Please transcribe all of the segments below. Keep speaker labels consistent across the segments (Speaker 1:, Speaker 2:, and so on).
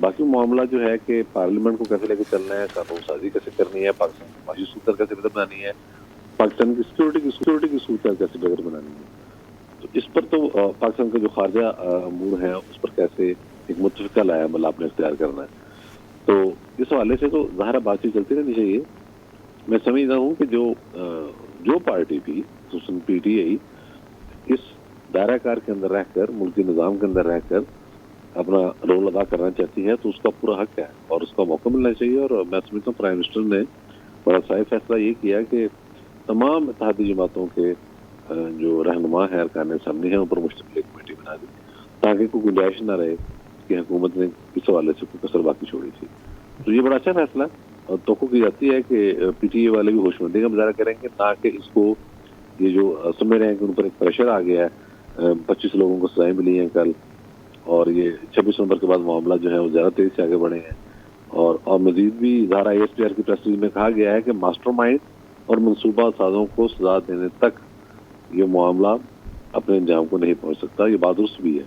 Speaker 1: باقی معاملہ جو ہے کہ پارلیمنٹ کو کیسے لے کے چلنا ہے, قانون سازی کیسے کرنی ہے, پاکستان کی معاشی صورت کیسے بہتر بنانی ہے, پاکستان کی سیکورٹی کی صورت کیسے بہتر بنانی ہے, تو اس پر تو پاکستان کا جو خارجہ امور ہے اس پر کیسے ایک متفقہ لایا عمل آپ نے اختیار کرنا ہے. تو اس حوالے سے تو ظاہر بات چیت چلتی رہنی چاہیے. میں سمجھتا ہوں کہ جو پارٹی بھی خصوصاً پی ٹی آئی اس دائرہ کار کے اندر رہ کر, ملکی نظام کے اندر رہ کر اپنا رول ادا کرنا چاہتی ہے تو اس کا پورا حق ہے اور اس کا موقع ملنا چاہیے. اور میں سمجھتا ہوں پرائم منسٹر نے بڑا صحیح فیصلہ یہ کیا کہ تمام اتحادی جماعتوں کے جو رہنما ہیں, ارکان اسمبلی ہیں, ان پر مشتمل ایک کمیٹی بنا دی تاکہ کوئی گنجائش نہ رہے کہ حکومت نے اس حوالے سے کوئی کسر باقی چھوڑی تھی. تو یہ بڑا اچھا فیصلہ ہے اور توقع کی جاتی ہے کہ پی ٹی اے والے بھی ہوشمندی کا مظاہرہ کریں گے, تاکہ اس کو یہ جو سمجھ رہے ہیں کہ ان پر ایک پریشر آ گیا ہے, 25 لوگوں کو سزائیں ملی ہیں کل, اور یہ 26 نومبر کے بعد معاملہ جو ہے وہ زیادہ تیزی سے آگے بڑھے ہیں. اور مزید بھی ادارہ آئی ایس پی آر کی پریس ریلیز میں کہا گیا ہے کہ ماسٹر مائنڈ اور منصوبہ سازوں کو سزا دینے تک یہ معاملہ اپنے انجام کو نہیں پہنچ سکتا. یہ بات درست بھی ہے.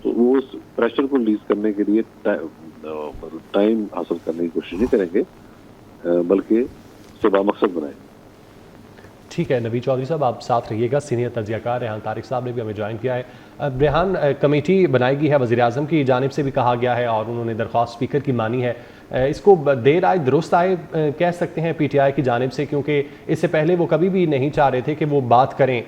Speaker 1: تو وہ اس پریشر کو ریلیز کرنے کے لیے ٹائم حاصل کرنے کی کوشش نہیں کریں گے, بلکہ اسے بامقصد بنائیں.
Speaker 2: ٹھیک ہے نوید چودھری صاحب, آپ ساتھ رہیے گا. سینئر تجزیہ کار ریحان طارق صاحب نے بھی ہمیں جوائن کیا ہے. ریحان, کمیٹی بنائی گئی ہے, وزیر اعظم کی جانب سے بھی کہا گیا ہے اور انہوں نے درخواست اسپیکر کی مانی ہے. اس کو دیر آئے درست آئے کہہ سکتے ہیں پی ٹی آئی کی جانب سے, کیونکہ اس سے پہلے وہ کبھی بھی نہیں چاہ رہے تھے کہ وہ بات کریں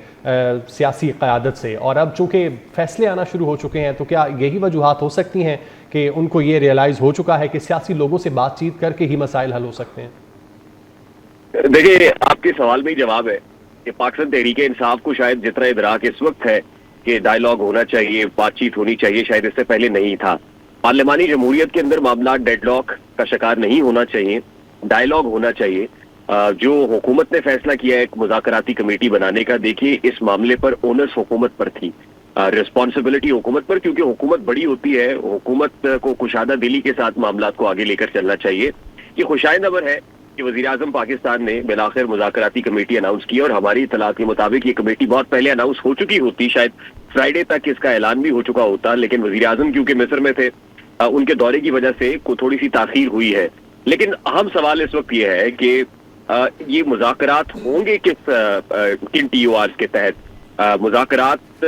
Speaker 2: سیاسی قیادت سے, اور اب چونکہ فیصلے آنا شروع ہو چکے ہیں تو کیا یہی وجوہات ہو سکتی ہیں کہ ان کو یہ ریئلائز ہو چکا ہے کہ سیاسی لوگوں سے بات چیت کر کے ہی مسائل حل ہو سکتے ہیں؟
Speaker 3: دیکھیے, آپ کے سوال میں ہی جواب ہے کہ پاکستان تحریک انصاف کو شاید جتنا ادراک اس وقت ہے کہ ڈائیلاگ ہونا چاہیے, بات چیت ہونی چاہیے, شاید اس سے پہلے نہیں تھا. پارلیمانی جمہوریت کے اندر معاملات ڈیڈ لاک کا شکار نہیں ہونا چاہیے, ڈائیلاگ ہونا چاہیے. جو حکومت نے فیصلہ کیا ہے ایک مذاکراتی کمیٹی بنانے کا, دیکھیے اس معاملے پر اونرس حکومت پر تھی, رسپانسبلٹی حکومت پر, کیونکہ حکومت بڑی ہوتی ہے, حکومت کو کشادہ دلی کے ساتھ معاملات کو آگے لے کر چلنا چاہیے. یہ خوشائند خبر ہے کہ وزیر اعظم پاکستان نے بالآخر مذاکراتی کمیٹی اناؤنس کی, اور ہماری اطلاعات کے مطابق یہ کمیٹی بہت پہلے اناؤنس ہو چکی ہوتی, شاید فرائیڈے تک اس کا اعلان بھی ہو چکا ہوتا, لیکن وزیر اعظم کیونکہ مصر میں تھے, ان کے دورے کی وجہ سے تھوڑی سی تاخیر ہوئی ہے. لیکن اہم سوال اس وقت یہ ہے کہ یہ مذاکرات ہوں گے کن ٹی او آر کے تحت؟ مذاکرات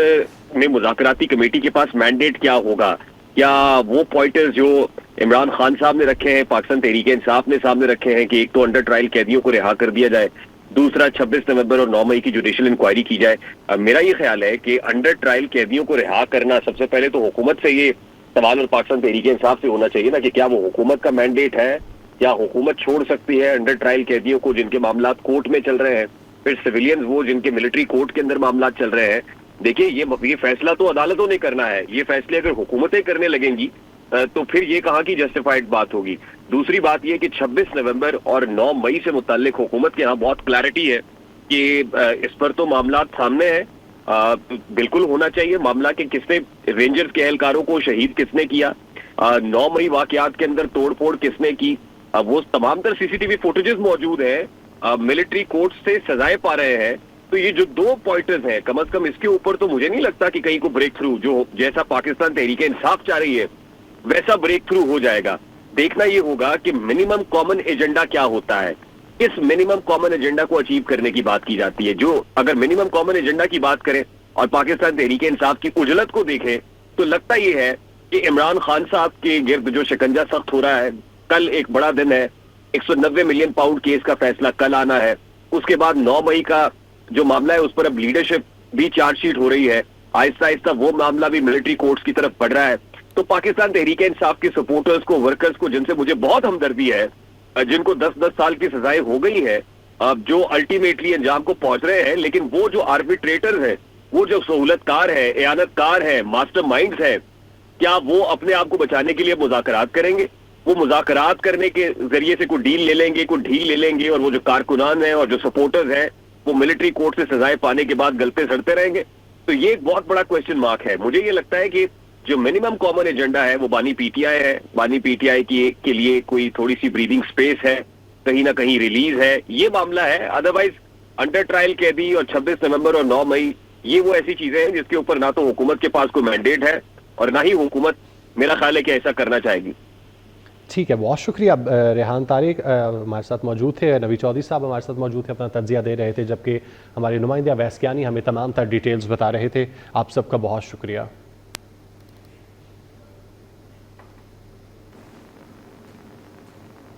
Speaker 3: میں مذاکراتی کمیٹی کے پاس مینڈیٹ کیا ہوگا؟ کیا وہ پوائنٹرز جو عمران خان صاحب نے رکھے ہیں, پاکستان تحریک انصاف نے سامنے رکھے ہیں کہ ایک تو انڈر ٹرائل قیدیوں کو رہا کر دیا جائے, دوسرا 26 نومبر اور 9 مئی کی جوڈیشل انکوائری کی جائے. میرا یہ خیال ہے کہ انڈر ٹرائل قیدیوں کو رہا کرنا سب سے پہلے تو حکومت سے یہ سوال اور پاکستان تحریک انصاف سے ہونا چاہیے نا, کہ کیا وہ حکومت کا مینڈیٹ ہے, کیا حکومت چھوڑ سکتی ہے انڈر ٹرائل قیدیوں کو جن کے معاملات کورٹ میں چل رہے ہیں, پھر سویلینز وہ جن کے ملٹری کورٹ کے اندر معاملات چل رہے ہیں. دیکھیے یہ فیصلہ تو عدالتوں نے کرنا ہے, یہ فیصلے اگر حکومتیں کرنے لگیں گی تو پھر یہ کہاں کی جسٹیفائڈ بات ہوگی. دوسری بات یہ کہ 26 نومبر اور 9 مئی سے متعلق حکومت کے یہاں بہت کلیئرٹی ہے کہ اس پر تو معاملات سامنے ہیں, بالکل ہونا چاہیے معاملہ کہ کس نے رینجرز کے اہلکاروں کو شہید کس نے کیا, 9 مئی واقعات کے اندر توڑ پھوڑ کس نے کی, وہ تمام تر سی سی ٹی وی فوٹیجز موجود ہیں, ملٹری کورٹ سے سزائیں پا رہے ہیں. تو یہ جو دو پوائنٹرز ہیں, کم از کم اس کے اوپر تو مجھے نہیں لگتا کہ کہیں کو بریک تھرو جو جیسا پاکستان تحریک انصاف چاہ رہی ہے ویسا بریک تھرو ہو جائے گا. دیکھنا یہ ہوگا کہ منیمم کامن ایجنڈا کیا ہوتا ہے, اس منیمم کامن ایجنڈا کو اچیو کرنے کی بات کی جاتی ہے. جو اگر منیمم کامن ایجنڈا کی بات کریں اور پاکستان تحریک انصاف کی اجلت کو دیکھیں تو لگتا یہ ہے کہ عمران خان صاحب کے گرد جو شکنجہ سخت ہو رہا ہے, کل ایک بڑا دن ہے, 190 ملین پاؤنڈ کیس کا فیصلہ کل آنا ہے, اس کے بعد 9 مئی کا جو معاملہ ہے اس پر اب لیڈرشپ بھی چارج شیٹ ہو رہی ہے, آہستہ آہستہ وہ معاملہ بھی ملٹری کورٹس کی طرف بڑھ رہا ہے. تو پاکستان تحریک انصاف کے سپورٹرز کو, ورکرز کو, جن سے مجھے بہت ہمدردی ہے, جن کو 10-10 سال کی سزائیں ہو گئی ہیں, جو الٹیمیٹلی انجام کو پہنچ رہے ہیں, لیکن وہ جو آربیٹریٹرز ہیں, وہ جو سہولت کار ہیں, اعانت کار ہیں, ماسٹر مائنڈز ہیں, کیا وہ اپنے آپ کو بچانے کے لیے مذاکرات کریں گے؟ وہ مذاکرات کرنے کے ذریعے سے کوئی ڈیل لے لیں گے, کوئی ڈھیل لے لیں گے, اور وہ جو کارکنان ہیں اور جو سپورٹرز ہیں وہ ملٹری کورٹ سے سزائیں پانے کے بعد گلتے سڑتے رہیں گے؟ تو یہ ایک بہت بڑا کوشچن مارک ہے. مجھے یہ لگتا ہے کہ جو منیمم کامن ایجنڈا ہے وہ بانی پی ٹی آئی ہے, بانی پی ٹی آئی کے لیے کوئی تھوڑی سی بریدنگ سپیس ہے, کہیں نہ کہیں ریلیز ہے, یہ معاملہ ہے. ادروائز انڈر ٹرائل قیدی اور 26 نومبر اور 9 مئی یہ وہ ایسی چیزیں ہیں جس کے اوپر نہ تو حکومت کے پاس کوئی مینڈیٹ ہے اور نہ ہی حکومت میرا خیال ہے کہ ایسا کرنا چاہے گی.
Speaker 2: ٹھیک ہے، بہت شکریہ ریحان طارق ہمارے ساتھ موجود تھے، نوید چودھری صاحب ہمارے ساتھ موجود تھے، اپنا تجزیہ دے رہے تھے، جبکہ ہمارے نمائندہ اویس کیانی ہمیں تمام تر ڈیٹیلز بتا رہے تھے. آپ سب کا بہت شکریہ.